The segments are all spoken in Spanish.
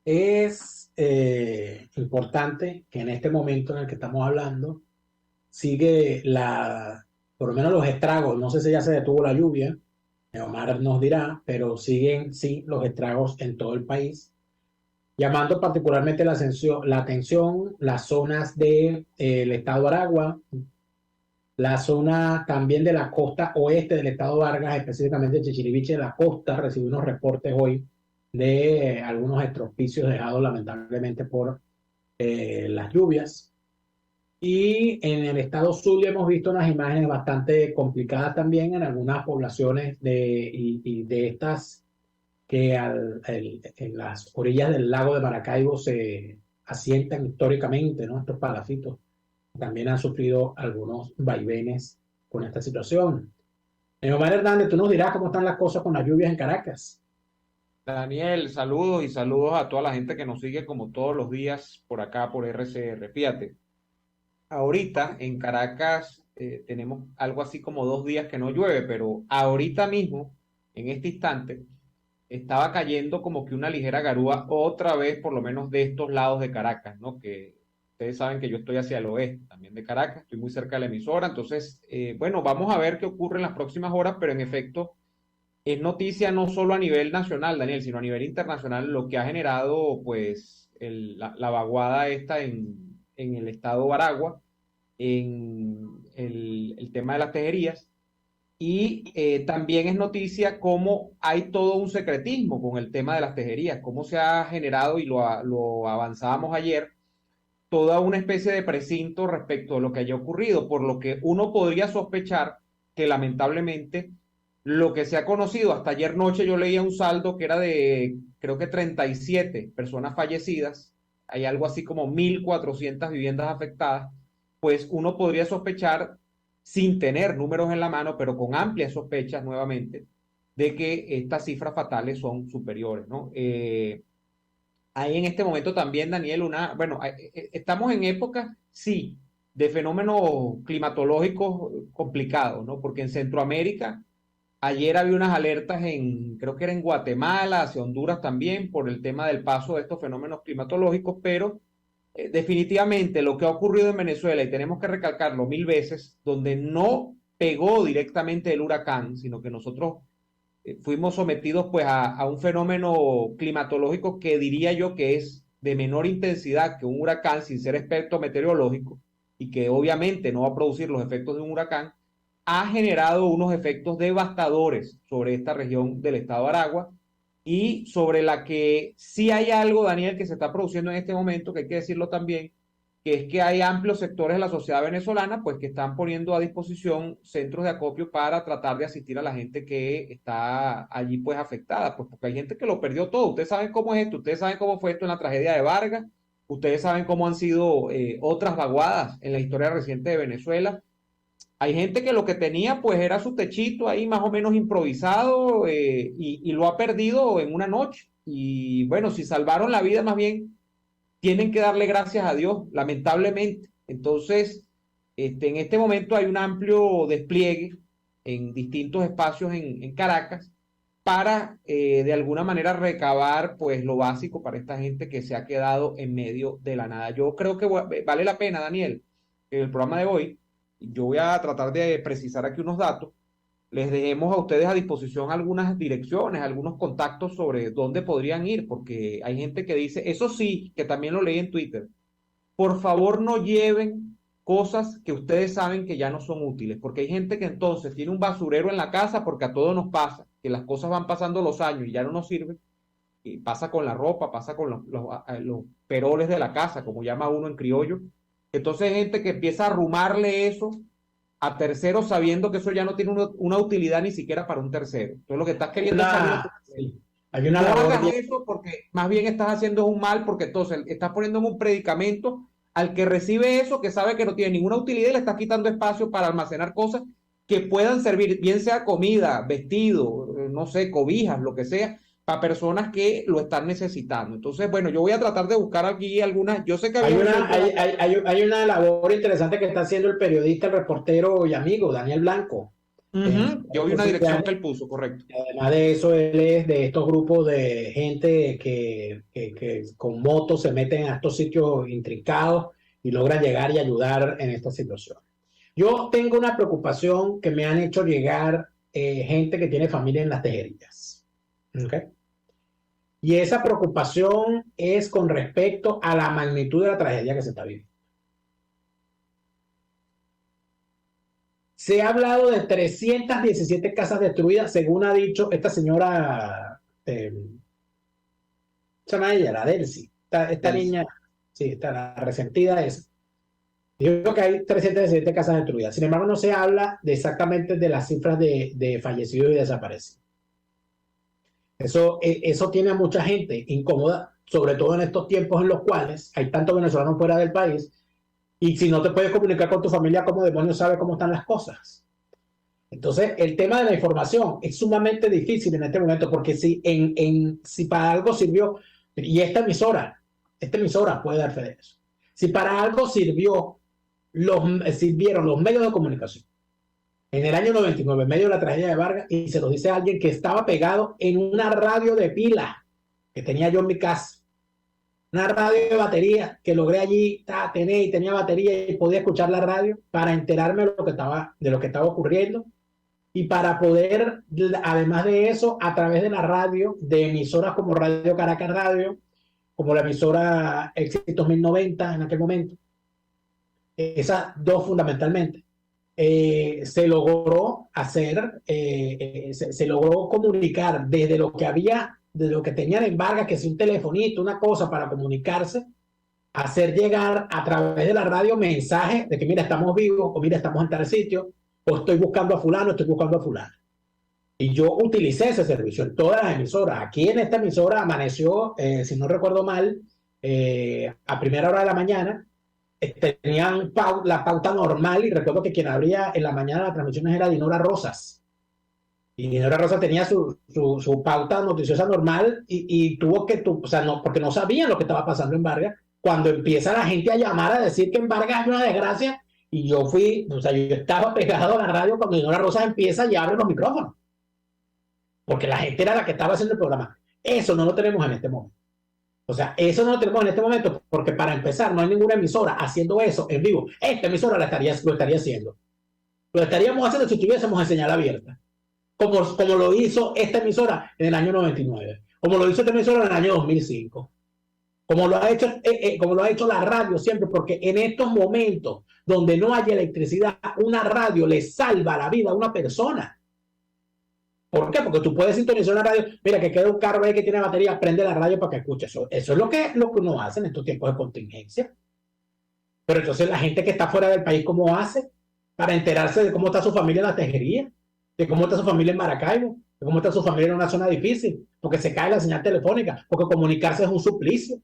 Es importante que en este momento en el que estamos hablando, sigue por lo menos los estragos, no sé si ya se detuvo la lluvia, Omar nos dirá, pero siguen, sí, los estragos en todo el país, llamando particularmente la atención las zonas del estado Aragua, la zona también de la costa oeste del estado Vargas, específicamente Chichiriviche de la costa. Recibí unos reportes hoy de algunos estropicios dejados lamentablemente por las lluvias. Y en el estado Zulia hemos visto unas imágenes bastante complicadas también en algunas poblaciones y de estas que en las orillas del lago de Maracaibo se asientan históricamente, ¿no? Estos palafitos también han sufrido algunos vaivenes con esta situación. Omar Hernández, tú nos dirás cómo están las cosas con las lluvias en Caracas. Daniel, saludos y saludos a toda la gente que nos sigue como todos los días por acá por RCR. Fíjate, ahorita en Caracas tenemos algo así como 2 días que no llueve, pero ahorita mismo, en este instante, estaba cayendo como que una ligera garúa otra vez, por lo menos de estos lados de Caracas, ¿no? Que ustedes saben que yo estoy hacia el oeste también de Caracas, estoy muy cerca de la emisora, entonces, bueno, vamos a ver qué ocurre en las próximas horas, pero en efecto es noticia no solo a nivel nacional, Daniel, sino a nivel internacional, lo que ha generado, pues, la vaguada esta en el estado de Aragua, en el tema de las tejerías. Y también es noticia cómo hay todo un secretismo con el tema de las tejerías, cómo se ha generado, y lo avanzábamos ayer, toda una especie de precinto respecto a lo que haya ocurrido, por lo que uno podría sospechar que lamentablemente lo que se ha conocido hasta ayer noche, yo leía un saldo que era de creo que 37 personas fallecidas, hay algo así como 1.400 viviendas afectadas, pues uno podría sospechar, sin tener números en la mano, pero con amplias sospechas nuevamente, de que estas cifras fatales son superiores, ¿no? Hay en este momento también, Daniel, bueno, estamos en época, sí, de fenómenos climatológicos complicados, ¿no? Porque en Centroamérica, ayer había unas alertas creo que era en Guatemala, hacia Honduras también, por el tema del paso de estos fenómenos climatológicos, pero definitivamente lo que ha ocurrido en Venezuela, y tenemos que recalcarlo 1000 veces, donde no pegó directamente el huracán, sino que nosotros fuimos sometidos pues a un fenómeno climatológico que diría yo que es de menor intensidad que un huracán, sin ser experto meteorológico, y que obviamente no va a producir los efectos de un huracán, ha generado unos efectos devastadores sobre esta región del estado de Aragua, y sobre la que sí hay algo, Daniel, que se está produciendo en este momento, que hay que decirlo también, que es que hay amplios sectores de la sociedad venezolana, pues que están poniendo a disposición centros de acopio para tratar de asistir a la gente que está allí pues afectada, pues porque hay gente que lo perdió todo. Ustedes saben cómo es esto, ustedes saben cómo fue esto en la tragedia de Vargas, ustedes saben cómo han sido otras vaguadas en la historia reciente de Venezuela. Hay gente que lo que tenía pues era su techito ahí más o menos improvisado, y lo ha perdido en una noche. Y bueno, si salvaron la vida, más bien tienen que darle gracias a Dios, lamentablemente. Entonces, en este momento hay un amplio despliegue en distintos espacios en Caracas para de alguna manera recabar pues lo básico para esta gente que se ha quedado en medio de la nada. Yo creo que vale la pena, Daniel, en el programa de hoy, yo voy a tratar de precisar aquí unos datos, les dejemos a ustedes a disposición algunas direcciones, algunos contactos sobre dónde podrían ir, porque hay gente que dice, eso sí, que también lo leí en Twitter, por favor no lleven cosas que ustedes saben que ya no son útiles, porque hay gente que entonces tiene un basurero en la casa, porque a todos nos pasa, que las cosas van pasando los años y ya no nos sirven, y pasa con la ropa, pasa con los peroles de la casa, como llama uno en criollo. Entonces hay gente que empieza a arrumarle eso a terceros sabiendo que eso ya no tiene una utilidad ni siquiera para un tercero. Entonces lo que estás queriendo es salir. Sí, hay una No labor hagas bien. eso, porque más bien estás haciendo un mal, porque entonces estás poniendo en un predicamento al que recibe eso, que sabe que no tiene ninguna utilidad, y le estás quitando espacio para almacenar cosas que puedan servir, bien sea comida, vestido, no sé, cobijas, lo que sea, para personas que lo están necesitando. Entonces, bueno, yo voy a tratar de buscar aquí algunas. Yo sé que Hay había un una, centro de... hay una labor interesante que está haciendo el periodista, el reportero y amigo Daniel Blanco. Yo vi una dirección que él puso, correcto. Además de eso, él es de estos grupos de gente que con motos se meten a estos sitios intrincados y logran llegar y ayudar en esta situación. Yo tengo una preocupación que me han hecho llegar gente que tiene familia en las tejerías. ¿Okay? Y esa preocupación es con respecto a la magnitud de la tragedia que se está viviendo. Se ha hablado de 317 casas destruidas, según ha dicho esta señora, se llama ella, la Delcy, esta niña, sí, la resentida esa. Digo que hay 317 casas destruidas. Sin embargo, no se habla exactamente de las cifras de fallecidos y desaparecidos. Eso tiene a mucha gente incómoda, sobre todo en estos tiempos en los cuales hay tantos venezolanos fuera del país. Y si no te puedes comunicar con tu familia, ¿cómo demonios sabes cómo están las cosas? Entonces, el tema de la información es sumamente difícil en este momento, porque si para algo sirvió, y esta emisora puede dar fe de eso, si para algo sirvieron los medios de comunicación en el año 99, en medio de la tragedia de Vargas, y se lo dice a alguien que estaba pegado en una radio de pila que tenía yo en mi casa, una radio de batería que logré allí tener y tenía batería y podía escuchar la radio para enterarme de lo que estaba ocurriendo y para poder, además de eso, a través de la radio, de emisoras como Radio Caracas Radio, como la emisora Éxitos 1090 en aquel momento, esas dos fundamentalmente, se logró hacer, se logró comunicar desde lo que había, de lo que tenían en Vargas, que es un telefonito, una cosa para comunicarse, hacer llegar a través de la radio mensajes de que mira, estamos vivos, o mira, estamos en tal sitio, o estoy buscando a fulano, estoy buscando a fulano. Y yo utilicé ese servicio en todas las emisoras. Aquí en esta emisora amaneció, si no recuerdo mal, a primera hora de la mañana, tenían la pauta normal, y recuerdo que quien abría en la mañana las transmisiones era Dinora Rosas. Y Dinora Rosas tenía su pauta noticiosa normal y tuvo que, o sea, no, porque no sabían lo que estaba pasando en Vargas, cuando empieza la gente a llamar a decir que en Vargas hay una desgracia, y yo estaba pegado a la radio cuando Dinora Rosas empieza y abre los micrófonos. Porque la gente era la que estaba haciendo el programa. Eso no lo tenemos en este momento. O sea, eso no lo tenemos en este momento porque para empezar no hay ninguna emisora haciendo eso en vivo. Esta emisora lo estaría haciendo. Lo estaríamos haciendo si estuviésemos en señal abierta. Como lo hizo esta emisora en el año 99. Como lo hizo esta emisora en el año 2005. Como lo ha hecho la radio siempre, porque en estos momentos donde no hay electricidad, una radio le salva la vida a una persona. ¿Por qué? Porque tú puedes sintonizar una radio, mira que queda un carro ahí que tiene batería, prende la radio para que escuche eso. Eso es lo que uno hace en estos tiempos de contingencia. Pero entonces la gente que está fuera del país, ¿cómo hace? Para enterarse de cómo está su familia en la tejería, de cómo está su familia en Maracaibo, de cómo está su familia en una zona difícil, porque se cae la señal telefónica, porque comunicarse es un suplicio.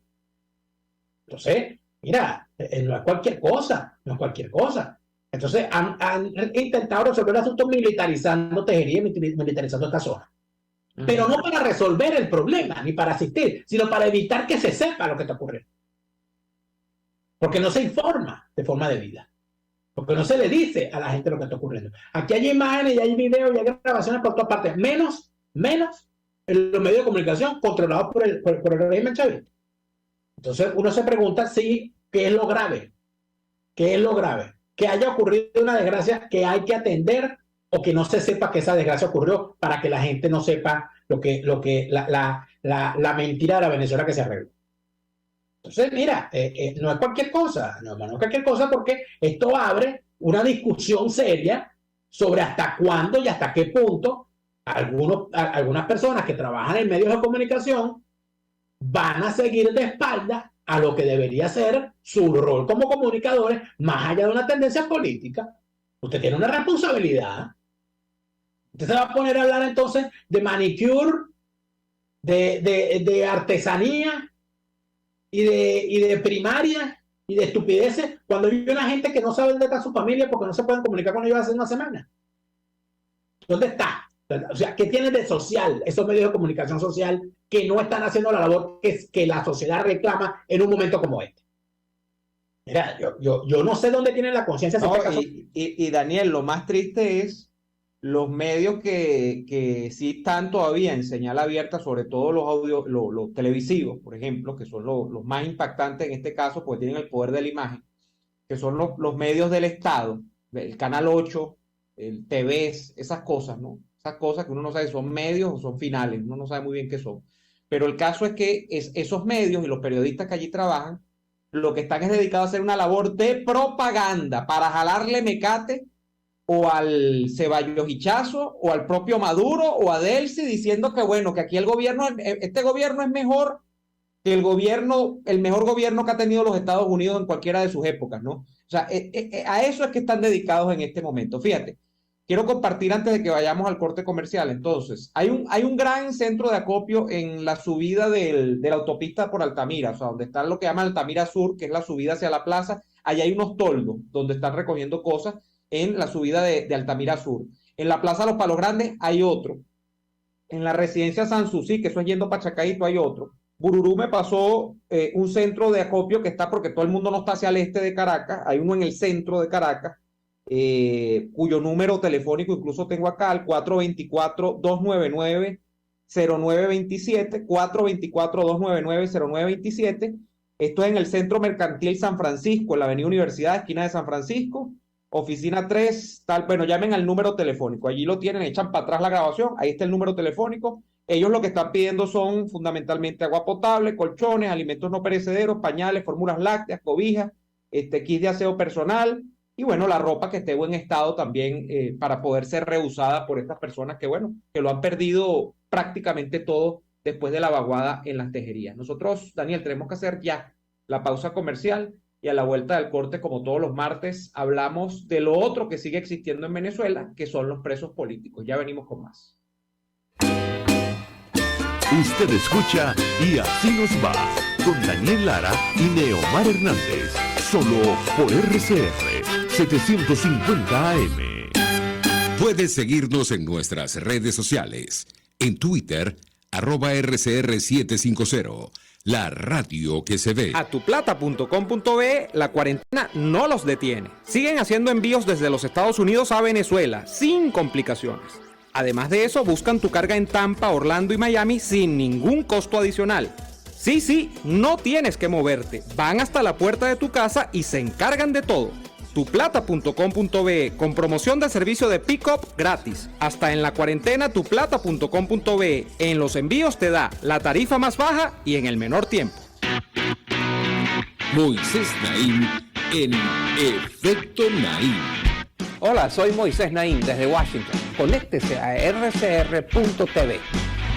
Entonces, mira, no es cualquier cosa, no es cualquier cosa. Entonces han intentado resolver el asunto militarizando tejería, militarizando esta zona. Pero no para resolver el problema, ni para asistir, sino para evitar que se sepa lo que está ocurriendo. Porque no se informa de forma debida. Porque no se le dice a la gente lo que está ocurriendo. Aquí hay imágenes, y hay videos, y hay grabaciones por todas partes, menos en los medios de comunicación controlados por el régimen chavista. Entonces uno se pregunta ¿qué es lo grave? ¿Qué es lo grave? Que haya ocurrido una desgracia que hay que atender, o que no se sepa que esa desgracia ocurrió, para que la gente no sepa la mentira de la Venezuela que se arregló. Entonces, mira, no es cualquier cosa, no es cualquier cosa, porque esto abre una discusión seria sobre hasta cuándo y hasta qué punto algunas personas que trabajan en medios de comunicación van a seguir de espaldas a lo que debería ser su rol como comunicadores, más allá de una tendencia política. Usted tiene una responsabilidad. Usted se va a poner a hablar entonces de manicure, de artesanía y de primaria y de estupideces, cuando hay una gente que no sabe dónde está su familia porque no se pueden comunicar con ellos hace una semana. ¿Dónde está? O sea, ¿qué tienen de social esos medios de comunicación social que no están haciendo la labor que la sociedad reclama en un momento como este? Mira, yo no sé dónde tienen la conciencia. No, y Daniel, lo más triste es los medios que sí están todavía en señal abierta, sobre todo los audio, los televisivos, por ejemplo, que son los más impactantes en este caso, porque tienen el poder de la imagen, que son los medios del Estado, el Canal 8, el TVS, esas cosas, ¿no? Esas cosas que uno no sabe si son medios o son finales, uno no sabe muy bien qué son. Pero el caso es que esos medios y los periodistas que allí trabajan, lo que están es dedicados a hacer una labor de propaganda para jalarle mecate o al Ceballos Hichazo o al propio Maduro o a Delcy diciendo que bueno, que aquí el gobierno, este gobierno es mejor que el gobierno, el mejor gobierno que ha tenido los Estados Unidos en cualquiera de sus épocas, ¿no? O sea, a eso es que están dedicados en este momento. Fíjate, quiero compartir antes de que vayamos al corte comercial. Entonces, hay un gran centro de acopio en la subida de la autopista por Altamira, o sea, donde está lo que llaman Altamira Sur, que es la subida hacia la plaza. Allá hay unos toldos donde están recogiendo cosas en la subida de Altamira Sur. En la Plaza Los Palos Grandes hay otro. En la residencia Sanssouci, que eso es yendo para Chacaito, hay otro. Bururú me pasó un centro de acopio que está, porque todo el mundo no está hacia el este de Caracas, hay uno en el centro de Caracas, cuyo número telefónico incluso tengo acá, el 424-299-0927, 424-299-0927. Esto es en el Centro Mercantil San Francisco, en la Avenida Universidad, esquina de San Francisco, oficina 3, tal, bueno, llamen al número telefónico, allí lo tienen, echan para atrás la grabación, ahí está el número telefónico. Ellos lo que están pidiendo son fundamentalmente agua potable, colchones, alimentos no perecederos, pañales, fórmulas lácteas, cobijas, kits de aseo personal y bueno, la ropa que esté en buen estado también para poder ser reusada por estas personas que bueno, que lo han perdido prácticamente todo después de la vaguada en las tejerías. Nosotros, Daniel, tenemos que hacer ya la pausa comercial y a la vuelta del corte, como todos los martes, hablamos de lo otro que sigue existiendo en Venezuela, que son los presos políticos. Ya venimos con más. Usted escucha Y Así Nos Va, con Daniel Lara y Neomar Hernández, solo por RCR 750 AM. Puedes seguirnos en nuestras redes sociales, en Twitter, @RCR750, la radio que se ve. A tuplata.com.be, la cuarentena no los detiene. Siguen haciendo envíos desde los Estados Unidos a Venezuela, sin complicaciones. Además de eso, buscan tu carga en Tampa, Orlando y Miami sin ningún costo adicional. Sí, no tienes que moverte. Van hasta la puerta de tu casa y se encargan de todo. Tuplata.com.be, con promoción de servicio de pick-up gratis. Hasta en la cuarentena, tuplata.com.be. En los envíos te da la tarifa más baja y en el menor tiempo. Moisés Naim en Efecto Naim. Hola, soy Moisés Naim desde Washington. Conéctese a rcr.tv.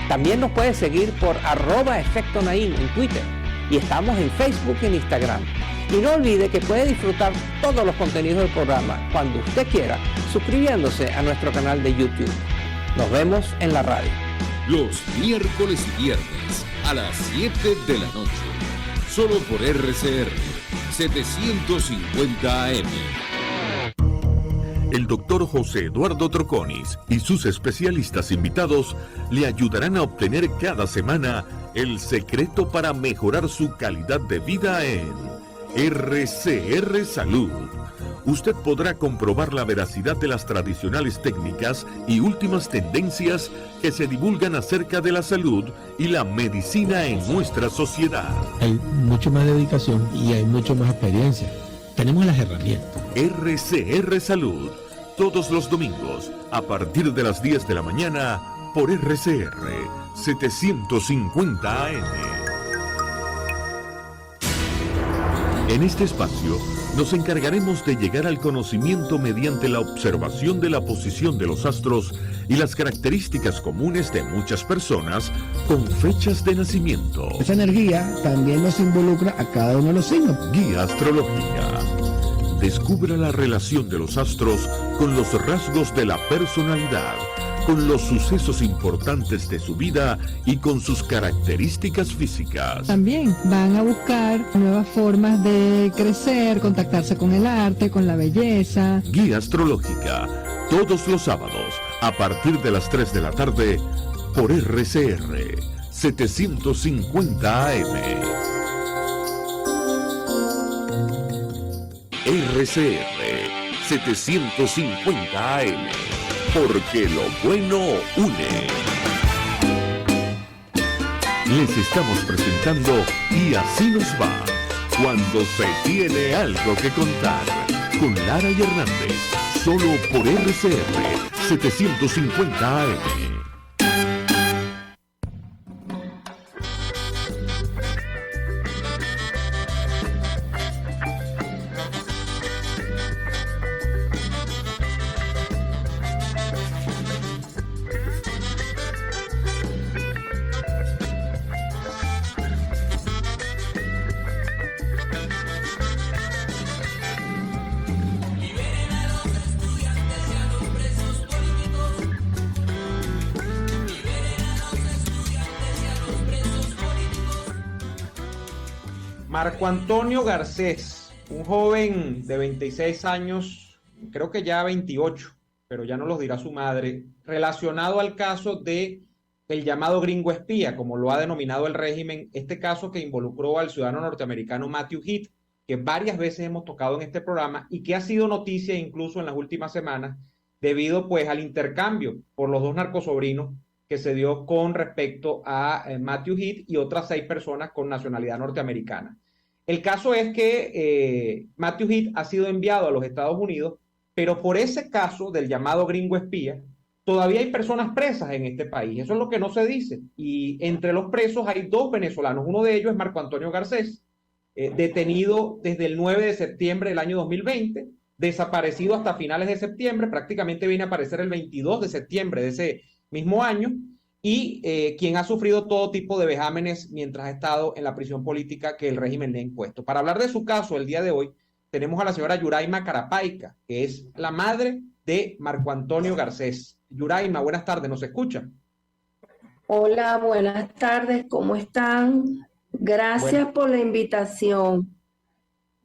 También nos puede seguir por @Efecto Naim en Twitter. Y estamos en Facebook y en Instagram. Y no olvide que puede disfrutar todos los contenidos del programa cuando usted quiera, suscribiéndose a nuestro canal de YouTube. Nos vemos en la radio. Los miércoles y viernes a las 7 de la noche. Solo por RCR 750 AM. El doctor José Eduardo Troconis y sus especialistas invitados le ayudarán a obtener cada semana el secreto para mejorar su calidad de vida en RCR Salud. Usted podrá comprobar la veracidad de las tradicionales técnicas y últimas tendencias que se divulgan acerca de la salud y la medicina en nuestra sociedad. Hay mucho más dedicación y hay mucho más experiencia. Tenemos las herramientas. RCR Salud, todos los domingos, a partir de las 10 de la mañana, por RCR 750 AM. En este espacio, nos encargaremos de llegar al conocimiento mediante la observación de la posición de los astros y las características comunes de muchas personas con fechas de nacimiento. Esa energía también nos involucra a cada uno de los signos. Guía astrológica. Descubra la relación de los astros con los rasgos de la personalidad, con los sucesos importantes de su vida y con sus características físicas. También van a buscar nuevas formas de crecer, contactarse con el arte, con la belleza. Guía astrológica, todos los sábados, a partir de las 3 de la tarde, por RCR 750 AM. RCR 750 AM. porque lo bueno une. Les estamos presentando Y así nos va, cuando se tiene algo que contar, con Lara y Hernández, solo por RCR 750 AM. Marco Antonio Garcés, un joven de 26 años, creo que ya 28, pero ya no los dirá su madre, relacionado al caso de el llamado gringo espía, como lo ha denominado el régimen, este caso que involucró al ciudadano norteamericano Matthew Heath, que varias veces hemos tocado en este programa y que ha sido noticia incluso en las últimas semanas, debido pues al intercambio por los dos narcosobrinos que se dio con respecto a Matthew Heath y otras 6 personas con nacionalidad norteamericana. El caso es que Matthew Heath ha sido enviado a los Estados Unidos, pero por ese caso del llamado gringo espía, todavía hay personas presas en este país. Eso es lo que no se dice. Y entre los presos hay 2 venezolanos. Uno de ellos es Marco Antonio Garcés, detenido desde el 9 de septiembre del año 2020, desaparecido hasta finales de septiembre, prácticamente viene a aparecer el 22 de septiembre de ese mismo año, y quien ha sufrido todo tipo de vejámenes mientras ha estado en la prisión política que el régimen le ha impuesto. Para hablar de su caso el día de hoy, tenemos a la señora Yuraima Carapaica, que es la madre de Marco Antonio Garcés. Yuraima, buenas tardes, ¿nos escucha? Hola, buenas tardes, ¿cómo están? Gracias por la invitación.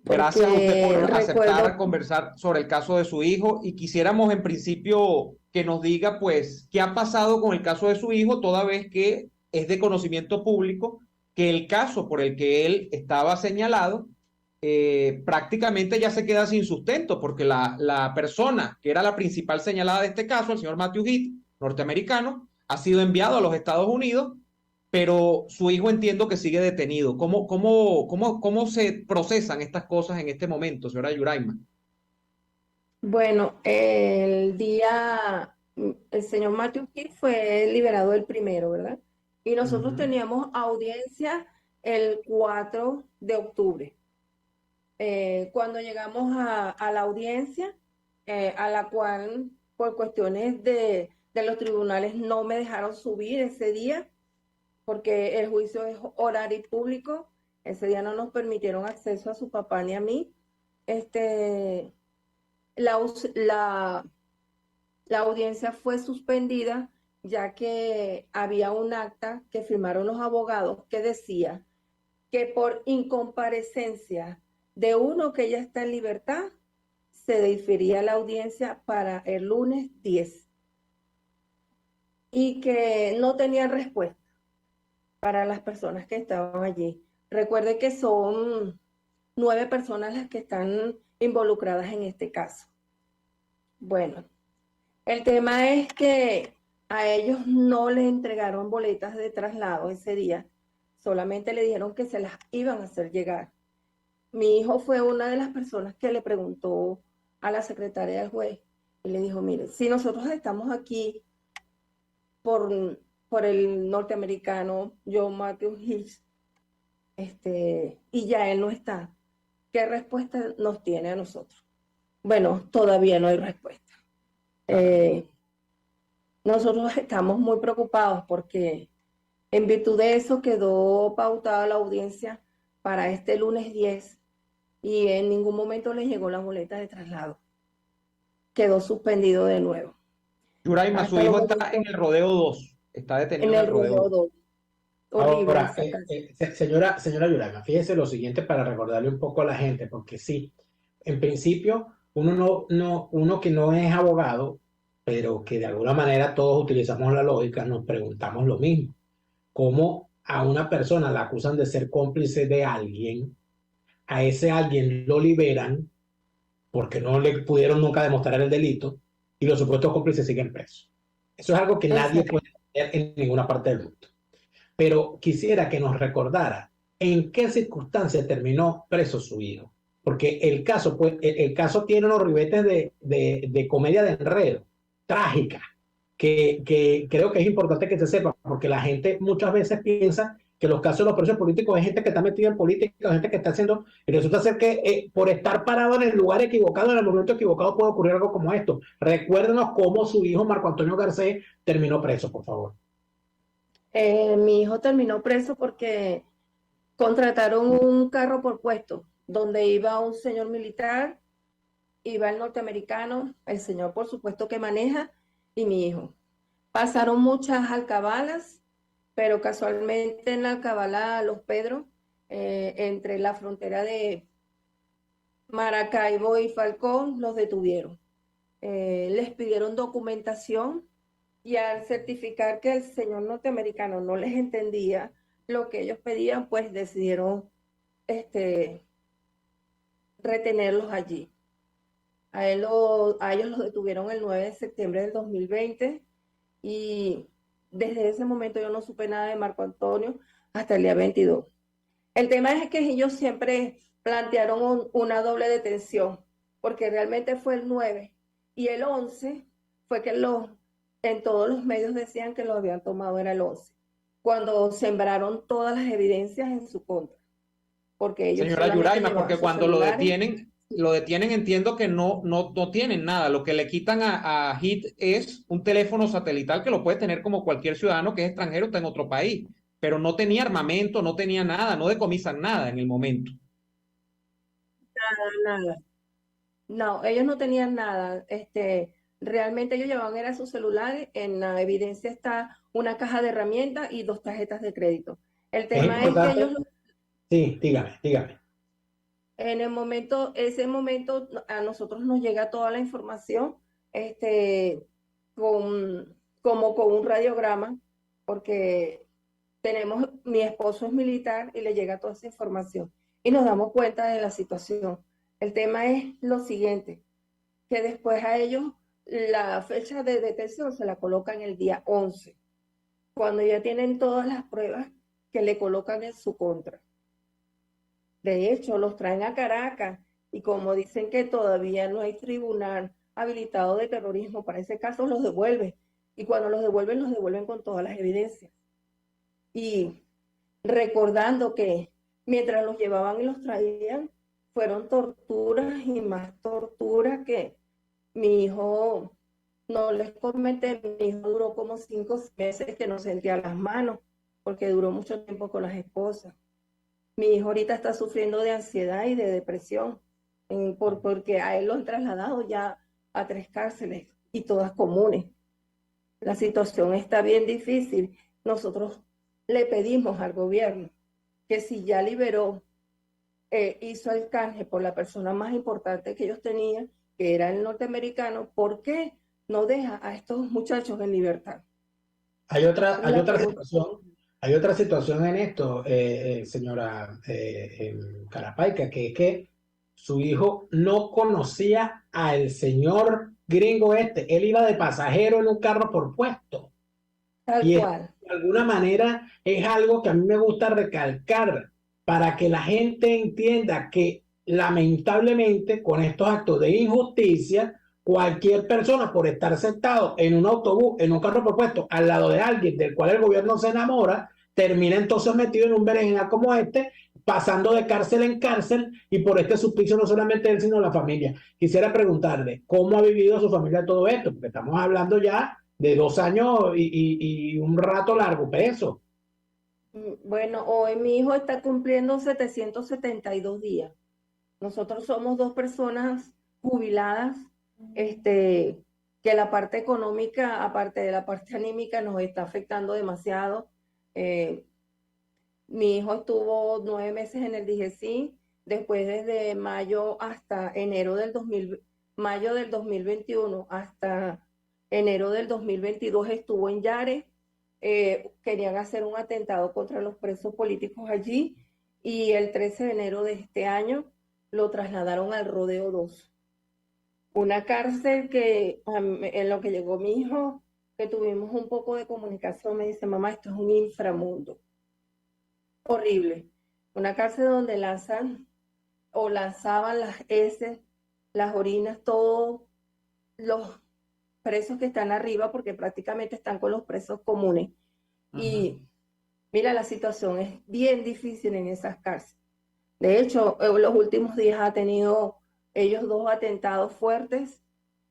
Gracias a usted por aceptar conversar sobre el caso de su hijo, y quisiéramos en principio que nos diga pues qué ha pasado con el caso de su hijo, toda vez que es de conocimiento público que el caso por el que él estaba señalado prácticamente ya se queda sin sustento, porque la persona que era la principal señalada de este caso, el señor Matthew Heath, norteamericano, ha sido enviado a los Estados Unidos, pero su hijo entiendo que sigue detenido. ¿Cómo se procesan estas cosas en este momento, señora Yuraima? Bueno, el señor Matthew Heath fue liberado el 1, ¿verdad? Y nosotros teníamos audiencia el 4 de octubre. Cuando llegamos a la audiencia, a la cual por cuestiones de los tribunales no me dejaron subir ese día, porque el juicio es horario público, ese día no nos permitieron acceso a su papá ni a mí. La audiencia fue suspendida, ya que había un acta que firmaron los abogados que decía que por incomparecencia de uno que ya está en libertad, se difería la audiencia para el lunes 10 y que no tenían respuesta para las personas que estaban allí. Recuerde que son 9 personas las que están involucradas en este caso. Bueno, el tema es que a ellos no les entregaron boletas de traslado ese día, solamente le dijeron que se las iban a hacer llegar. Mi hijo fue una de las personas que le preguntó a la secretaria del juez y le dijo, mire, si nosotros estamos aquí por el norteamericano John Matthew Heath, y ya él no está, ¿qué respuesta nos tiene a nosotros? Bueno, todavía no hay respuesta. Nosotros estamos muy preocupados porque en virtud de eso quedó pautada la audiencia para este lunes 10 y en ningún momento les llegó la boleta de traslado. Quedó suspendido de nuevo. Yuraima, su hijo está en el rodeo 2, está detenido en el rodeo 2. Horrible. Ahora, señora Yuraima, fíjese lo siguiente para recordarle un poco a la gente, porque sí, en principio, uno que no es abogado, pero que de alguna manera todos utilizamos la lógica, nos preguntamos lo mismo. ¿Cómo a una persona la acusan de ser cómplice de alguien, a ese alguien lo liberan porque no le pudieron nunca demostrar el delito, y los supuestos cómplices siguen presos. Eso es algo que nadie Exacto. puede hacer en ninguna parte del mundo. Pero quisiera que nos recordara en qué circunstancia terminó preso su hijo. Porque el caso, pues, el caso tiene unos ribetes de comedia de enredo, trágica, que creo que es importante que se sepa, porque la gente muchas veces piensa que los casos de los presos políticos es gente que está metida en política, gente que está haciendo, y resulta ser que por estar parado en el lugar equivocado, en el momento equivocado, puede ocurrir algo como esto. Recuérdenos cómo su hijo Marco Antonio Garcés terminó preso, por favor. Mi hijo terminó preso porque contrataron un carro por puesto, donde iba un señor militar, iba el norteamericano, el señor por supuesto que maneja, y mi hijo. Pasaron muchas alcabalas, pero casualmente en la alcabala Los Pedros, entre la frontera de Maracaibo y Falcón, los detuvieron. Les pidieron documentación y al certificar que el señor norteamericano no les entendía lo que ellos pedían, pues decidieron retenerlos allí. A ellos los detuvieron el 9 de septiembre del 2020 y desde ese momento yo no supe nada de Marco Antonio hasta el día 22. El tema es que ellos siempre plantearon una doble detención, porque realmente fue el 9 y el 11 fue que en todos los medios decían que lo habían tomado, era el 11, cuando sembraron todas las evidencias en su contra. Porque ellos Señora Yuraima, porque cuando lo celulares. detienen, entiendo que no tienen nada. Lo que le quitan a HIT es un teléfono satelital que lo puede tener como cualquier ciudadano que es extranjero, está en otro país, pero no tenía armamento, no tenía nada, no decomisan nada en el momento. Nada. No, ellos no tenían nada. Realmente ellos llevaban era sus celulares. En la evidencia está una caja de herramientas y 2 tarjetas de crédito. El Es tema es que importante. ellos, Sí, dígame. ese momento a nosotros nos llega toda la información, como con un radiograma, porque mi esposo es militar y le llega toda esa información y nos damos cuenta de la situación. El tema es lo siguiente, que después a ellos la fecha de detención se la colocan el día 11, cuando ya tienen todas las pruebas que le colocan en su contra. De hecho, los traen a Caracas y como dicen que todavía no hay tribunal habilitado de terrorismo para ese caso, los devuelven. Y cuando los devuelven con todas las evidencias. Y recordando que mientras los llevaban y los traían, fueron torturas y más torturas que mi hijo, no les comenté, mi hijo duró como 5 meses que no sentía las manos, porque duró mucho tiempo con las esposas. Mi hijo ahorita está sufriendo de ansiedad y de depresión, porque a él lo han trasladado ya a 3 cárceles y todas comunes. La situación está bien difícil. Nosotros le pedimos al gobierno que si ya liberó, hizo el canje por la persona más importante que ellos tenían, que era el norteamericano, ¿por qué no deja a estos muchachos en libertad? Hay otra situación en esto, señora Carapaica, que es que su hijo no conocía al señor gringo este. Él iba de pasajero en un carro por puesto. Tal Y cual. de alguna manera es algo que a mí me gusta recalcar para que la gente entienda que lamentablemente con estos actos de injusticia, cualquier persona por estar sentado en un autobús, en un carro propuesto, al lado de alguien del cual el gobierno se enamora, termina entonces metido en un berenjenal como este, pasando de cárcel en cárcel y por este suplicio no solamente él, sino la familia. Quisiera preguntarle, ¿cómo ha vivido su familia todo esto? Porque estamos hablando ya de 2 años y un rato largo preso. Bueno, hoy mi hijo está cumpliendo 772 días. Nosotros somos 2 personas jubiladas, que la parte económica, aparte de la parte anímica, nos está afectando demasiado. Mi hijo estuvo 9 meses en el DGCIN, después desde mayo hasta mayo del 2021 hasta enero del 2022 estuvo en Yare. Querían hacer un atentado contra los presos políticos allí y el 13 de enero de este año lo trasladaron al Rodeo 2. Una cárcel que en lo que llegó mi hijo, que tuvimos un poco de comunicación, me dice, mamá, esto es un inframundo. Horrible. Una cárcel donde lanzaban las heces, las orinas, todos los presos que están arriba, porque prácticamente están con los presos comunes. Y mira, la situación es bien difícil en esas cárceles. De hecho, en los últimos días ha tenido ellos 2 atentados fuertes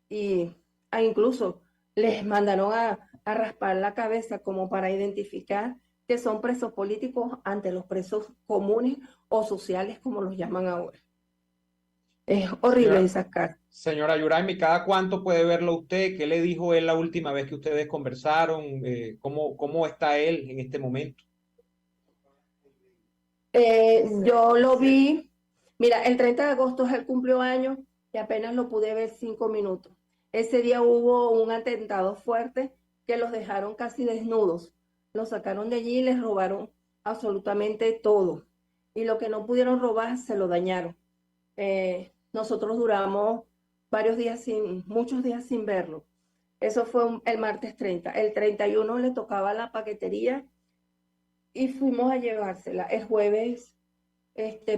y incluso les mandaron a raspar la cabeza como para identificar que son presos políticos ante los presos comunes o sociales, como los llaman ahora. Es horrible esas cárceles. Señora Yuraimi, ¿cada cuánto puede verlo usted? ¿Qué le dijo él la última vez que ustedes conversaron? ¿Cómo está él en este momento? Yo lo vi, mira, el 30 de agosto es el cumpleaños y apenas lo pude ver 5 minutos. Ese día hubo un atentado fuerte que los dejaron casi desnudos. Los sacaron de allí y les robaron absolutamente todo. Y lo que no pudieron robar se lo dañaron. Nosotros duramos muchos días sin verlo. Eso fue el martes 30. El 31 le tocaba la paquetería y fuimos a llevársela. El jueves,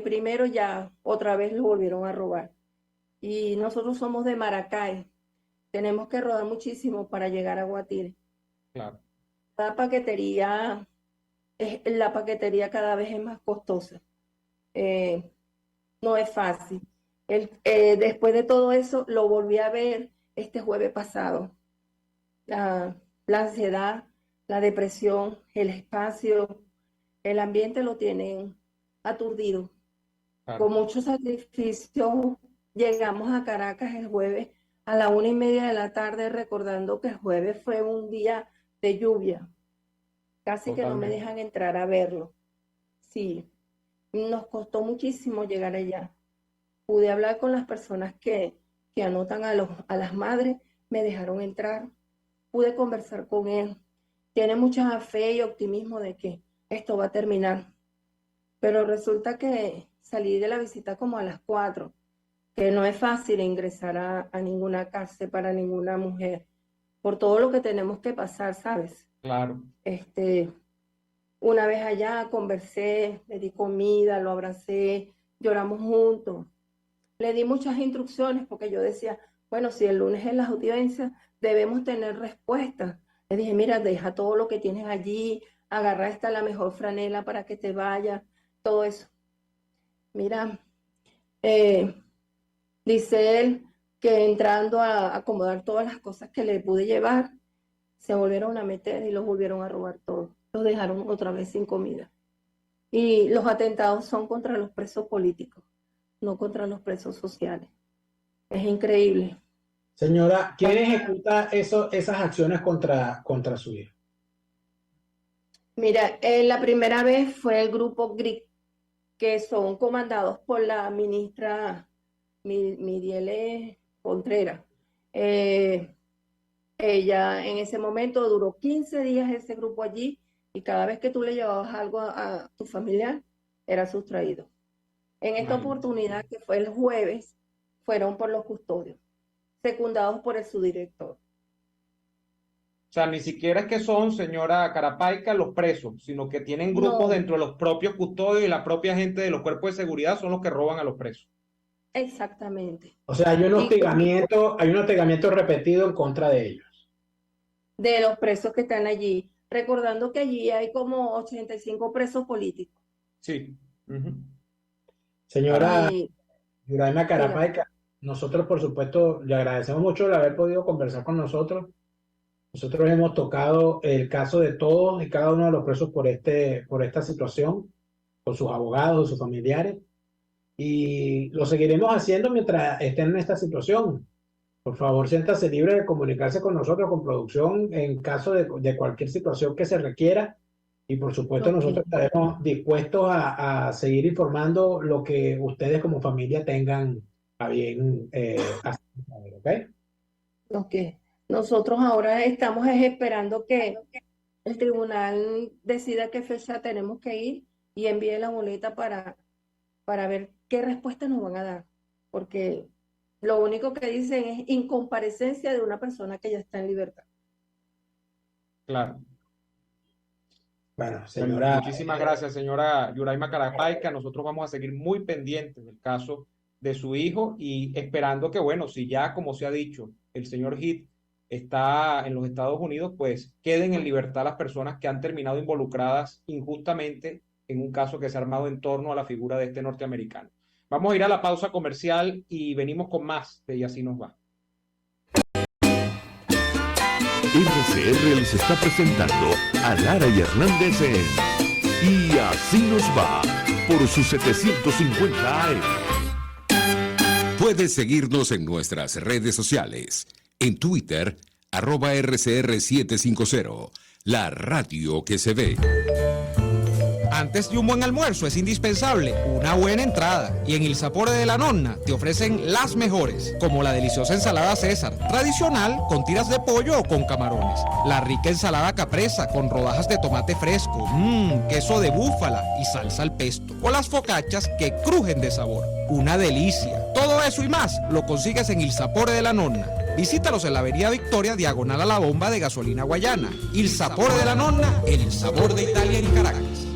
primero ya otra vez lo volvieron a robar. Y nosotros somos de Maracay. Tenemos que rodar muchísimo para llegar a Guatire. Claro. La paquetería cada vez es más costosa. No es fácil. Después de todo eso, lo volví a ver este jueves pasado. La ansiedad, la depresión, el espacio, el ambiente lo tienen aturdido. Claro. Con mucho sacrificio llegamos a Caracas el jueves a la 1:30 de la tarde, recordando que el jueves fue un día de lluvia. Casi que no me dejan entrar a verlo. Sí, nos costó muchísimo llegar allá. Pude hablar con las personas que anotan a las madres, me dejaron entrar. Pude conversar con él. Tiene mucha fe y optimismo de que esto va a terminar. Pero resulta que salí de la visita como a las 4, que no es fácil ingresar a ninguna cárcel para ninguna mujer, por todo lo que tenemos que pasar, ¿sabes? Claro. Una vez allá conversé, le di comida, lo abracé, lloramos juntos. Le di muchas instrucciones porque yo decía, bueno, si el lunes en las audiencias debemos tener respuestas. Le dije, mira, deja todo lo que tienes allí, agarra la mejor franela para que te vaya, todo eso. Mira, dice él que entrando a acomodar todas las cosas que le pude llevar, se volvieron a meter y los volvieron a robar todo. Los dejaron otra vez sin comida. Y los atentados son contra los presos políticos, no contra los presos sociales. Es increíble. Señora, ¿quién ejecuta esas acciones contra su hijo? Mira, la primera vez fue el grupo GRIC, que son comandados por la ministra Mirielle Contreras. Ella en ese momento duró 15 días ese grupo allí y cada vez que tú le llevabas algo a tu familiar, era sustraído. En esta oportunidad, que fue el jueves, fueron por los custodios, secundados por el subdirector. O sea, ni siquiera es que son, señora Carapaica, los presos, sino que tienen grupos dentro de los propios custodios y la propia gente de los cuerpos de seguridad son los que roban a los presos. Exactamente. O sea, hay un hostigamiento repetido en contra de ellos. De los presos que están allí. Recordando que allí hay como 85 presos políticos. Sí. Señora Yuraima Carapaica, nosotros por supuesto le agradecemos mucho el haber podido conversar con nosotros. Nosotros hemos tocado el caso de todos y cada uno de los presos por esta situación, con sus abogados, sus familiares, y lo seguiremos haciendo mientras estén en esta situación. Por favor, siéntase libre de comunicarse con nosotros, con producción, en caso de cualquier situación que se requiera. Y por supuesto, nosotros estaremos dispuestos a seguir informando lo que ustedes como familia tengan a bien hacer. ¿Ok? Nosotros ahora estamos esperando que el tribunal decida qué fecha tenemos que ir y envíe la boleta para ver qué respuesta nos van a dar. Porque Lo único que dicen es incomparecencia de una persona que ya está en libertad. Claro. Bueno, señora, Muchísimas gracias, señora Yuraima Carapaica. Nosotros vamos a seguir muy pendientes del caso de su hijo y esperando que, bueno, si ya, como se ha dicho, el señor Heath está en los Estados Unidos, pues queden en libertad las personas que han terminado involucradas injustamente en un caso que se ha armado en torno a la figura de este norteamericano. Vamos a ir a la pausa comercial y venimos con más de Y Así Nos Va. RCR les está presentando a Lara y Hernández en Y Así Nos Va por sus 750 AM. Puedes seguirnos en nuestras redes sociales. En Twitter, @RCR750, la radio que se ve. Antes de un buen almuerzo es indispensable una buena entrada. Y en Il Sapore de la Nonna te ofrecen las mejores, como la deliciosa ensalada César, tradicional con tiras de pollo o con camarones. La rica ensalada capresa con rodajas de tomate fresco, queso de búfala y salsa al pesto. O las focaccias que crujen de sabor. Una delicia. Todo eso y más lo consigues en Il Sapore de la Nonna. Visítalos en la Avenida Victoria, diagonal a la bomba de gasolina Guayana. Il Sapore de la Nonna, el sabor de Italia en Caracas.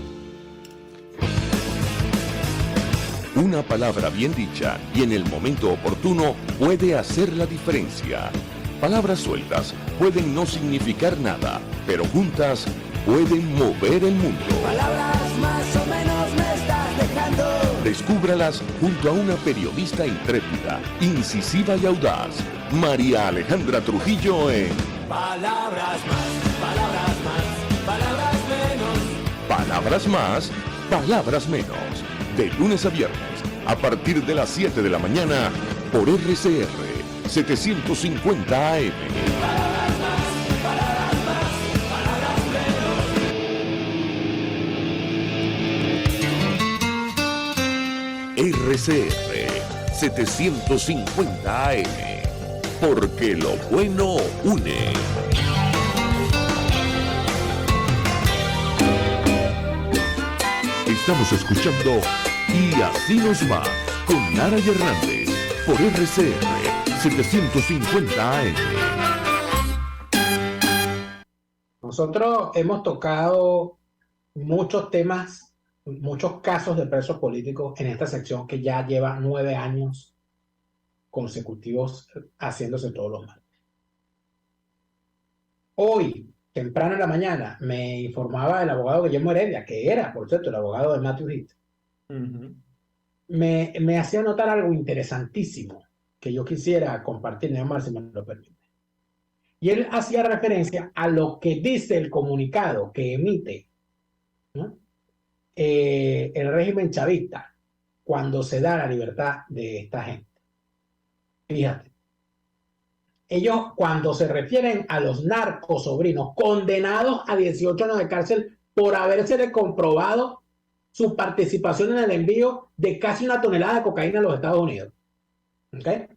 Una palabra bien dicha y en el momento oportuno puede hacer la diferencia. Palabras sueltas pueden no significar nada, pero juntas pueden mover el mundo. Palabras más o menos me estás dejando. Descúbralas junto a una periodista intrépida, incisiva y audaz, María Alejandra Trujillo en Palabras más, palabras más, palabras menos. Palabras más, palabras menos. De lunes a viernes, a partir de las 7 de la mañana, por RCR 750 AM. Palabras más, palabras más, palabras menos. RCR 750 AM. Porque lo bueno une. Estamos escuchando Y Así Nos Va con Lara y Hernández por RCR 750 AM. nosotros hemos tocado muchos temas, muchos casos de presos políticos en esta sección que ya lleva 9 años consecutivos haciéndose todos los martes. Hoy, temprano en la mañana, me informaba el abogado Guillermo Heredia, que era, por cierto, el abogado de Matthew Heath. Me hacía notar algo interesantísimo que yo quisiera compartir, Neomar, si me lo permite. Y él hacía referencia a lo que dice el comunicado que emite, ¿no?, el régimen chavista cuando se da la libertad de esta gente. Fíjate. Ellos, cuando se refieren a los narcosobrinos condenados a 18 años de cárcel por habérsele comprobado su participación en el envío de casi 1 tonelada de cocaína a los Estados Unidos. ¿Okay?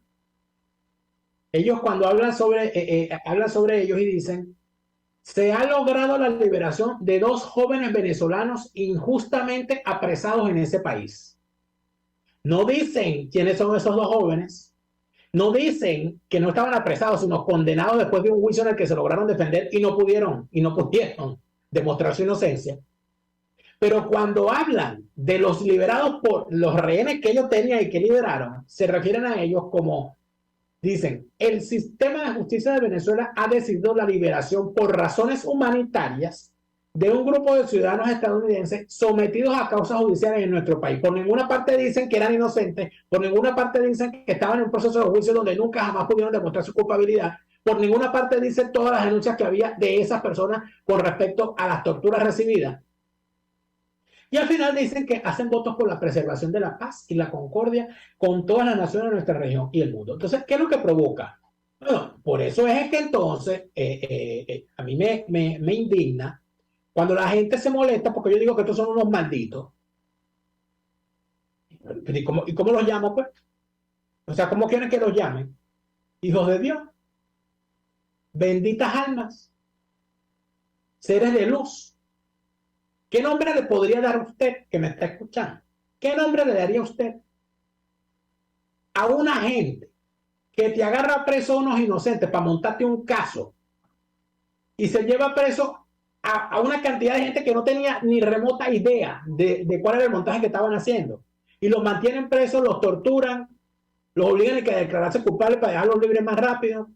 Ellos cuando hablan sobre ellos y dicen, se ha logrado la liberación de 2 jóvenes venezolanos injustamente apresados en ese país. No dicen quiénes son esos 2 jóvenes. No dicen que no estaban apresados, sino condenados después de un juicio en el que se lograron defender y no pudieron demostrar su inocencia. Pero cuando hablan de los liberados por los rehenes que ellos tenían y que liberaron, se refieren a ellos como, dicen, el sistema de justicia de Venezuela ha decidido la liberación por razones humanitarias de un grupo de ciudadanos estadounidenses sometidos a causas judiciales en nuestro país. Por ninguna parte dicen que eran inocentes, por ninguna parte dicen que estaban en un proceso de juicio donde nunca jamás pudieron demostrar su culpabilidad, por ninguna parte dicen todas las denuncias que había de esas personas con respecto a las torturas recibidas. Y al final dicen que hacen votos por la preservación de la paz y la concordia con todas las naciones de nuestra región y el mundo. Entonces, ¿qué es lo que provoca? Bueno, por eso es que entonces a mí me indigna cuando la gente se molesta porque yo digo que estos son unos malditos. ¿Y cómo los llamo, pues? O sea, ¿cómo quieren que los llamen? Hijos de Dios. Benditas almas. Seres de luz. ¿Qué nombre le podría dar a usted que me está escuchando? ¿Qué nombre le daría usted a una gente que te agarra preso a unos inocentes para montarte un caso y se lleva preso a una cantidad de gente que no tenía ni remota idea de cuál era el montaje que estaban haciendo, y los mantienen presos, los torturan, los obligan a declararse culpables para dejarlos libres más rápido,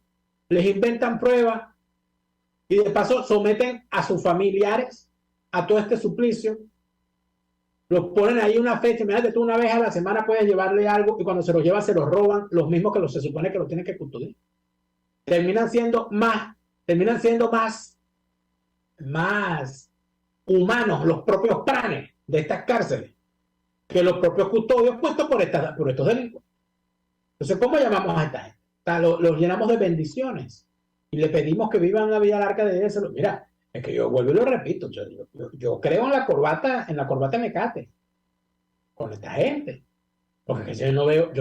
les inventan pruebas y de paso someten a sus familiares a todo este suplicio. Los ponen ahí una fecha, imagínate tú, una vez a la semana puedes llevarle algo, y cuando se los lleva se los roban los mismos que se supone que los tienen que custodiar. Terminan siendo más humanos los propios pranes de estas cárceles que los propios custodios puestos por estos delitos. Entonces, ¿cómo llamamos a esta gente? Los llenamos de bendiciones y le pedimos que vivan una vida larga de eso. Mira, es que yo vuelvo y lo repito, yo creo en la corbata mecate con esta gente, porque yo no veo.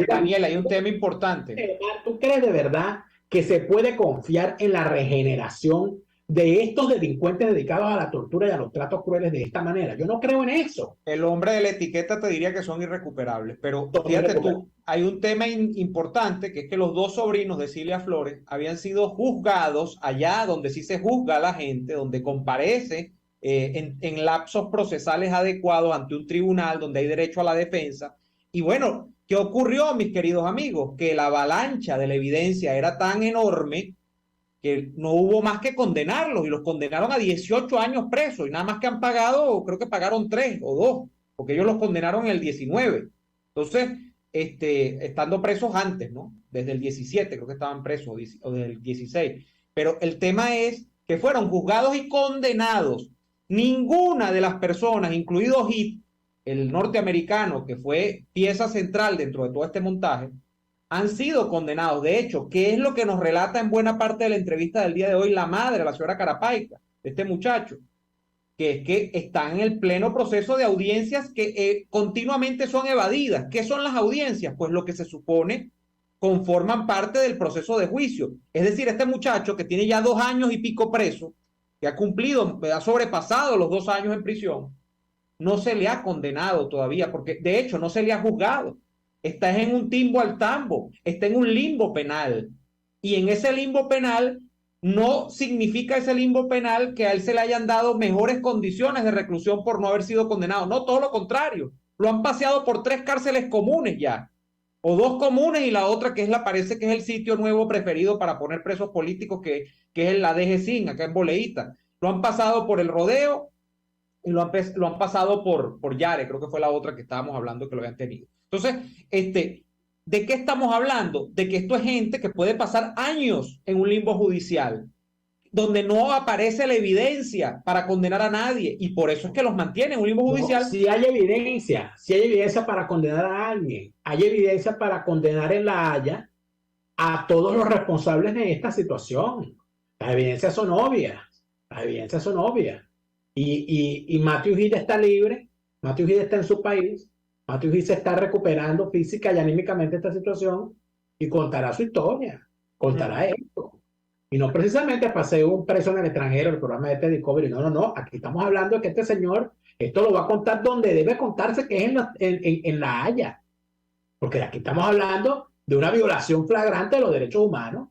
Daniel, hay un tema importante. ¿Tú crees de verdad que se puede confiar en la regeneración de estos delincuentes dedicados a la tortura y a los tratos crueles de esta manera? Yo no creo en eso. El hombre de la etiqueta te diría que son irrecuperables, pero fíjate tú, hay un tema importante, que es que los dos sobrinos de Cilia Flores habían sido juzgados allá donde sí se juzga a la gente, donde comparece en lapsos procesales adecuados ante un tribunal donde hay derecho a la defensa. Y bueno, ¿qué ocurrió, mis queridos amigos? Que la avalancha de la evidencia era tan enorme que no hubo más que condenarlos, y los condenaron a 18 años presos, y nada más que han pagado, creo que pagaron 3 o 2, porque ellos los condenaron en el 19. Entonces, estando presos antes, ¿no? Desde el 17 creo que estaban presos, o desde el 16. Pero el tema es que fueron juzgados y condenados. Ninguna de las personas, incluido Heath, el norteamericano, que fue pieza central dentro de todo este montaje, han sido condenados. De hecho, ¿qué es lo que nos relata en buena parte de la entrevista del día de hoy la madre, la señora Carapaica, de este muchacho? Que es que están en el pleno proceso de audiencias que continuamente son evadidas. ¿Qué son las audiencias? Pues lo que se supone conforman parte del proceso de juicio. Es decir, este muchacho que tiene ya 2 años y pico preso, que ha sobrepasado los 2 años en prisión, no se le ha condenado todavía, porque de hecho no se le ha juzgado. Está en un timbo al tambo, está en un limbo penal. Y en ese limbo penal no significa ese limbo penal que a él se le hayan dado mejores condiciones de reclusión por no haber sido condenado. No, todo lo contrario. Lo han paseado por 3 cárceles comunes ya, o 2 comunes y la otra que parece que es el sitio nuevo preferido para poner presos políticos, que es la DG-CIN, acá en Boleíta. Lo han pasado por el Rodeo y lo han pasado por Yare, creo que fue la otra que estábamos hablando que lo habían tenido. Entonces, ¿de qué estamos hablando? De que esto es gente que puede pasar años en un limbo judicial, donde no aparece la evidencia para condenar a nadie, y por eso es que los mantienen en un limbo judicial. No, si hay evidencia para condenar a alguien, hay evidencia para condenar en La Haya a todos los responsables de esta situación. Las evidencias son obvias, y Matthew Heath está libre, Matthew Heath está en su país, Matthew Heath se está recuperando física y anímicamente esta situación, y contará su historia, contará esto. Y no precisamente pasé un preso en el extranjero, el programa de este Discovery. No. Aquí estamos hablando de que este señor, esto lo va a contar donde debe contarse, que es en La Haya. Porque aquí estamos hablando de una violación flagrante de los derechos humanos,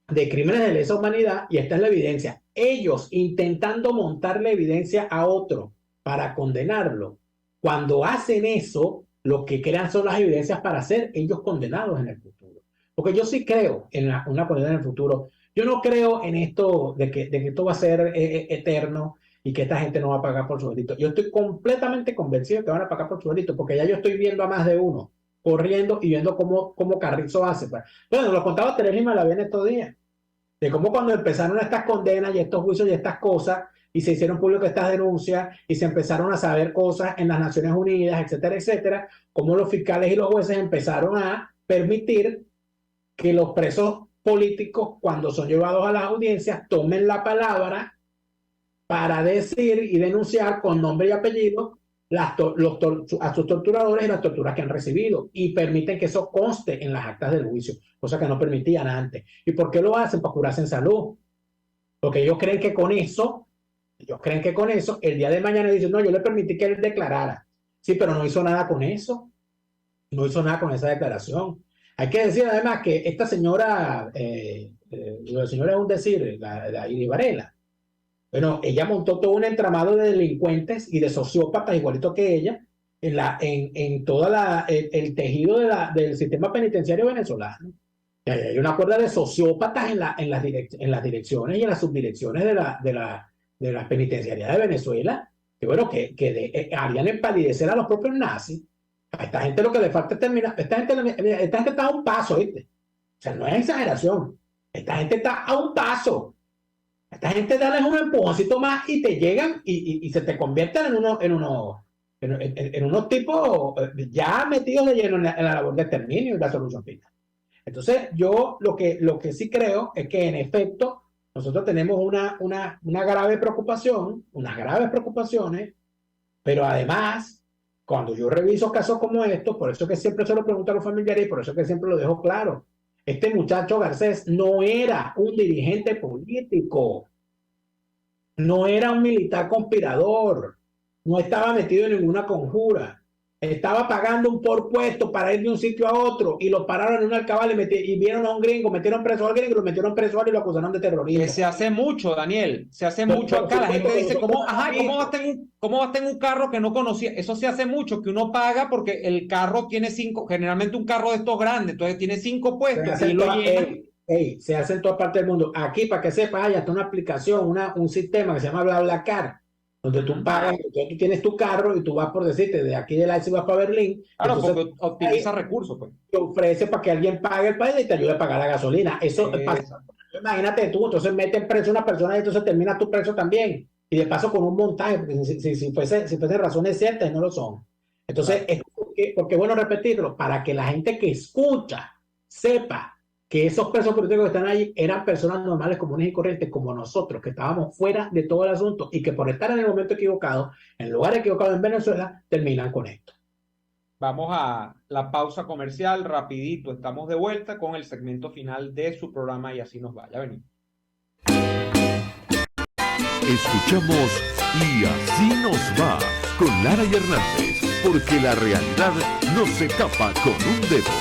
de crímenes de lesa humanidad, y esta es la evidencia. Ellos intentando montar la evidencia a otro para condenarlo. Cuando hacen eso, lo que crean son las evidencias para ser ellos condenados en el futuro. Porque yo sí creo en una condena en el futuro. Yo no creo en esto de que esto va a ser eterno y que esta gente no va a pagar por su delito. Yo estoy completamente convencido de que van a pagar por su delito, porque ya yo estoy viendo a más de uno corriendo y viendo cómo Carrizo hace. Bueno, lo contaba Teresa Malavé en estos días, de cómo cuando empezaron estas condenas y estos juicios y estas cosas, y se hicieron públicas estas denuncias, y se empezaron a saber cosas en las Naciones Unidas, etcétera, etcétera, cómo los fiscales y los jueces empezaron a permitir que los presos políticos, cuando son llevados a las audiencias, tomen la palabra para decir y denunciar con nombre y apellido a sus torturadores y las torturas que han recibido, y permiten que eso conste en las actas del juicio, cosa que no permitían antes. ¿Y por qué lo hacen? Para curarse en salud. Porque ellos creen que con eso, el día de mañana dicen, no, yo le permití que él declarara. Sí, pero no hizo nada con eso. No hizo nada con esa declaración. Hay que decir además que esta señora, la señora es un decir, la Iris Varela, bueno, ella montó todo un entramado de delincuentes y de sociópatas igualito que ella en todo el tejido del sistema penitenciario venezolano. Y hay una cuerda de sociópatas en las direcciones y en las subdirecciones de las penitenciarías de Venezuela, que bueno, que harían empalidecer a los propios nazis. A esta gente lo que le falta es terminar. Esta gente está a un paso, ¿viste? O sea, no es exageración. Esta gente está a un paso. Esta gente dale un empujoncito más y te llegan y se te convierten en unos tipos ya metidos de lleno en la labor de exterminio y la solución final. Entonces, yo lo que sí creo es que en efecto nosotros tenemos una grave preocupación, unas graves preocupaciones, pero además, cuando yo reviso casos como estos, por eso que siempre se lo pregunto a los familiares y por eso que siempre lo dejo claro, este muchacho Garcés no era un dirigente político, no era un militar conspirador, no estaba metido en ninguna conjura, estaba pagando un por puesto para ir de un sitio a otro y lo pararon en un alcabal y vieron a un gringo, metieron preso al gringo y lo metieron preso y lo acusaron de terrorismo. Que se hace mucho, Daniel, se hace mucho acá. La gente dice, ¿cómo vas en un carro que no conocía? Eso se hace mucho, que uno paga porque el carro tiene 5, generalmente un carro de estos grandes, entonces tiene 5 puestos y lo llena. Se hace en toda parte del mundo. Aquí, para que sepas, hay hasta una aplicación, un sistema que se llama BlaBlaCar, donde tú pagas, tú tienes tu carro y tú vas por decirte, de aquí de Leipzig vas para Berlín. Claro, porque optimiza recursos, pues. Te ofrece para que alguien pague el país y te ayude a pagar la gasolina. Eso pasa. Imagínate tú, entonces meten preso a una persona y entonces termina tu preso también. Y de paso con un montaje, porque si fuese razones ciertas, no lo son. Entonces, es porque bueno repetirlo, para que la gente que escucha sepa que esos presos políticos que están ahí eran personas normales, comunes y corrientes, como nosotros, que estábamos fuera de todo el asunto y que por estar en el momento equivocado, en lugar equivocado en Venezuela, terminan con esto. Vamos a la pausa comercial, rapidito, estamos de vuelta con el segmento final de su programa Y Así Nos Va. Ya venimos. Escuchamos Y Así Nos Va con Lara y Hernández, porque la realidad no se tapa con un dedo,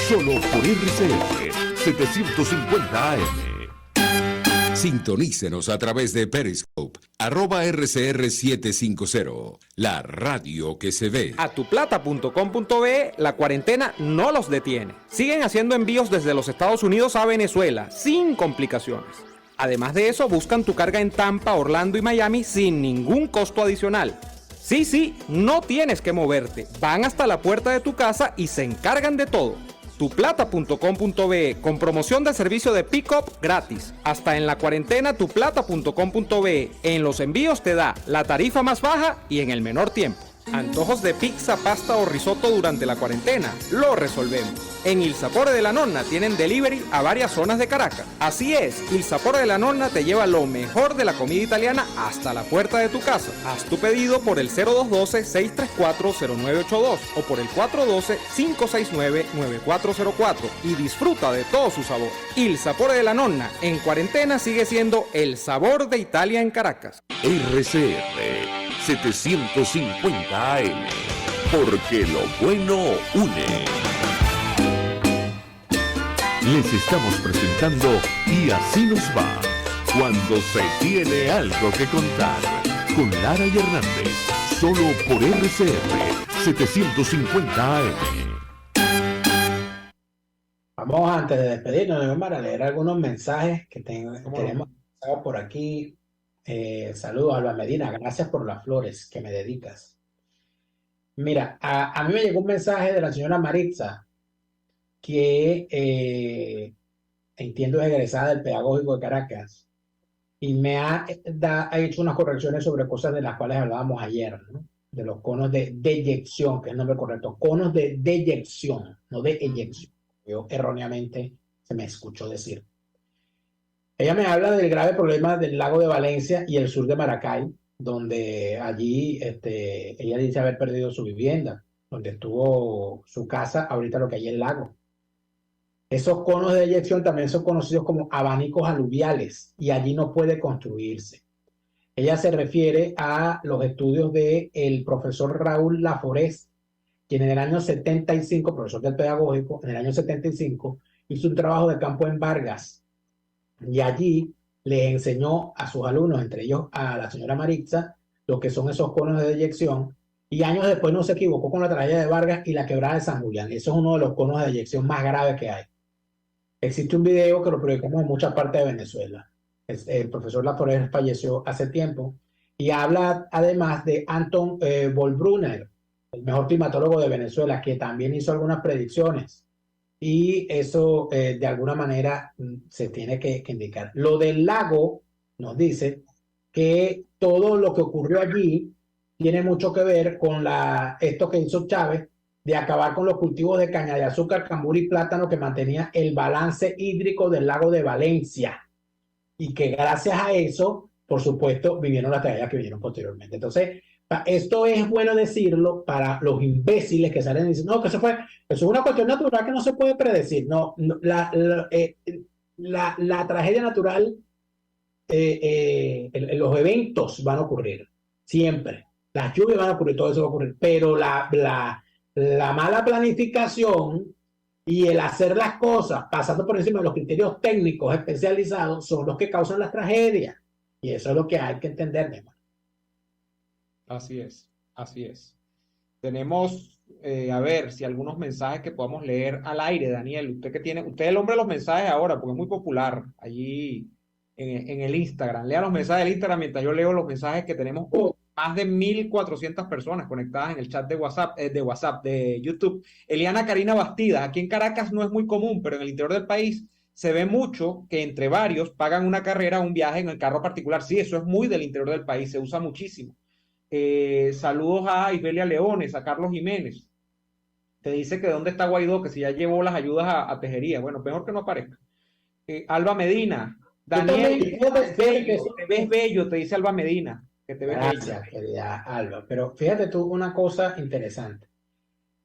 solo por RCR 750 AM. Sintonícenos a través de Periscope, @RCR750, la radio que se ve. Atuplata.com.be, la cuarentena no los detiene. Siguen haciendo envíos desde los Estados Unidos a Venezuela, sin complicaciones. Además de eso, buscan tu carga en Tampa, Orlando y Miami sin ningún costo adicional. Sí, no tienes que moverte. Van hasta la puerta de tu casa y se encargan de todo. Tuplata.com.be, con promoción de servicio de pick-up gratis. Hasta en la cuarentena, tuplata.com.be. En los envíos te da la tarifa más baja y en el menor tiempo. Antojos de pizza, pasta o risotto durante la cuarentena, lo resolvemos. En Il Sapore de la Nonna tienen delivery a varias zonas de Caracas. Así es, Il Sapore de la Nonna te lleva lo mejor de la comida italiana hasta la puerta de tu casa. Haz tu pedido por el 0212-634-0982 o por el 412-569-9404 y disfruta de todo su sabor. Il Sapore de la Nonna, en cuarentena sigue siendo el sabor de Italia en Caracas. RCR 750 AM, porque lo bueno une. Les estamos presentando Y Así Nos Va, cuando se tiene algo que contar, con Lara y Hernández, solo por RCR 750 AM. Vamos, antes de despedirnos, a leer algunos mensajes que tenemos por aquí. Saludos, Alba Medina, gracias por las flores que me dedicas. Mira, a mí me llegó un mensaje de la señora Maritza, que entiendo es egresada del Pedagógico de Caracas, y me ha hecho unas correcciones sobre cosas de las cuales hablábamos ayer, ¿no? De los conos de deyección, que es el nombre correcto, conos de deyección, no de eyección. Yo erróneamente se me escuchó decir. Ella me habla del grave problema del lago de Valencia y el sur de Maracay, donde allí ella dice haber perdido su vivienda, donde estuvo su casa, ahorita lo que hay es el lago. Esos conos de eyección también son conocidos como abanicos aluviales y allí no puede construirse. Ella se refiere a los estudios del profesor Raúl Laforest, quien en el año 75, profesor del pedagógico, en el año 75, hizo un trabajo de campo en Vargas y allí les enseñó a sus alumnos, entre ellos a la señora Maritza, lo que son esos conos de deyección, y años después no se equivocó con la tragedia de Vargas y la quebrada de San Julián. Eso es uno de los conos de deyección más graves que hay. Existe un video que lo proyectamos en muchas partes de Venezuela. El profesor Laforest falleció hace tiempo y habla además de Anton Volbrunner, el mejor climatólogo de Venezuela, que también hizo algunas predicciones. Y eso de alguna manera se tiene que indicar. Lo del lago nos dice que todo lo que ocurrió allí tiene mucho que ver con esto que hizo Chávez de acabar con los cultivos de caña de azúcar, cambur y plátano que mantenía el balance hídrico del lago de Valencia. Y que gracias a eso, por supuesto, vivieron las tragedias que vinieron posteriormente. Entonces, esto es bueno decirlo para los imbéciles que salen diciendo, no, que eso es una cuestión natural que no se puede predecir. No, la tragedia natural, los eventos van a ocurrir, siempre. Las lluvias van a ocurrir, todo eso va a ocurrir. Pero la mala planificación y el hacer las cosas pasando por encima de los criterios técnicos especializados son los que causan las tragedias. Y eso es lo que hay que entender, mi hermano. Así es, así es. Tenemos, a ver, si algunos mensajes que podamos leer al aire, Daniel. Usted es el hombre de los mensajes ahora, porque es muy popular allí en el Instagram. Lea los mensajes del Instagram mientras yo leo los mensajes que tenemos. Más de 1.400 personas conectadas en el chat de WhatsApp, de YouTube. Eliana Karina Bastidas, aquí en Caracas no es muy común, pero en el interior del país se ve mucho que entre varios pagan una carrera, un viaje en el carro particular. Sí, eso es muy del interior del país, se usa muchísimo. Saludos a Isbelia Leones, a Carlos Jiménez. Te dice que dónde está Guaidó, que si ya llevó las ayudas a Tejería. Bueno, mejor que no aparezca. Alba Medina, Daniel, te ves bello, te dice Alba Medina. Que te ves Gracias, querida Alba. Pero fíjate tú una cosa interesante.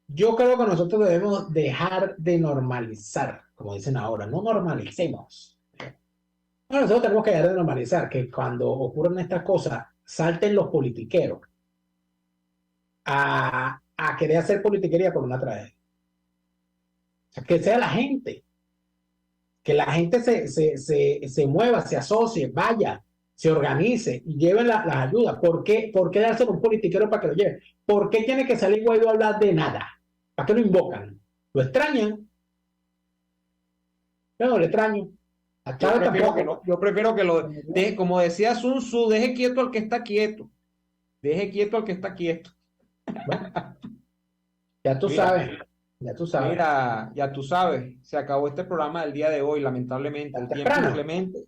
Yo creo que nosotros debemos dejar de normalizar, como dicen ahora, no normalicemos. Bueno, nosotros tenemos que dejar de normalizar que cuando ocurren estas cosas, salten los politiqueros a querer hacer politiquería por una tragedia. O sea, que sea la gente. Que la gente se mueva, se asocie, vaya, se organice y lleven las ayudas. ¿Por qué darse un politiquero para que lo lleve? ¿Por qué tiene que salir Guaidó a hablar de nada? ¿Para qué lo invocan? ¿Lo extrañan? Yo no lo extraño. Yo prefiero que lo deje, como decía Sun Tzu, deje quieto al que está quieto. Deje quieto al que está quieto. Bueno, ya tú sabes. Ya tú sabes. Mira, ya tú sabes. Se acabó este programa del día de hoy, lamentablemente. El tiempo simplemente.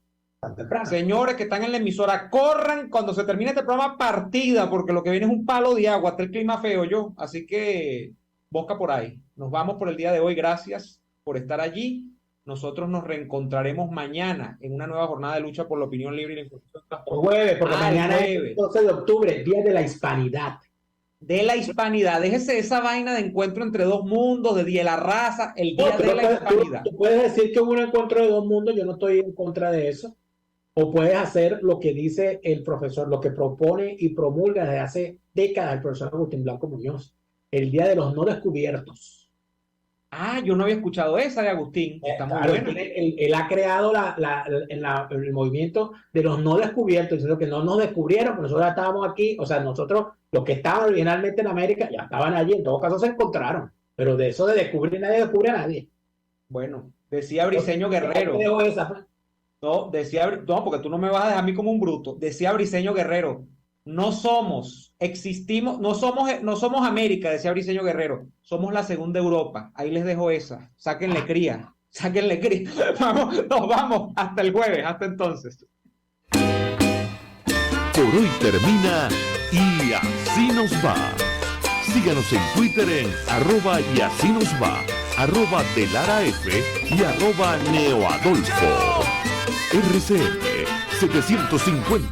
Señores que están en la emisora, corran cuando se termine este programa partida, porque lo que viene es un palo de agua, está el clima feo yo, así que busca por ahí. Nos vamos por el día de hoy, gracias por estar allí. Nosotros nos reencontraremos mañana en una nueva jornada de lucha por la opinión libre y la información. Jueves, porque mañana es el 12 de octubre, Día de la Hispanidad. De la Hispanidad, déjese esa vaina de encuentro entre dos mundos, de Día de la Raza, el Día de la Hispanidad. Tú puedes decir que hubo un encuentro de dos mundos, yo no estoy en contra de eso. O puedes hacer lo que dice el profesor, lo que propone y promulga desde hace décadas el profesor Agustín Blanco Muñoz, el Día de los No Descubiertos. Ah, yo no había escuchado esa de Agustín. Está muy bueno. Él ha creado el movimiento de los no descubiertos, diciendo que no nos descubrieron, pero nosotros estábamos aquí, o sea, nosotros, los que estaban originalmente en América, ya estaban allí, en todo caso se encontraron, pero de eso de descubrir, nadie descubre a nadie. Bueno, decía Briceño Guerrero. No, no, porque tú no me vas a dejar a mí como un bruto. Decía Briceño Guerrero, existimos, no somos América, decía Briceño Guerrero, somos la segunda Europa. Ahí les dejo esa. Sáquenle cría. Vamos, nos vamos hasta el jueves, hasta entonces. Por hoy termina Y Así Nos Va. Síganos en Twitter en @YASINOSVA, @DeLaraF y @NeoAdolfo. RCN 750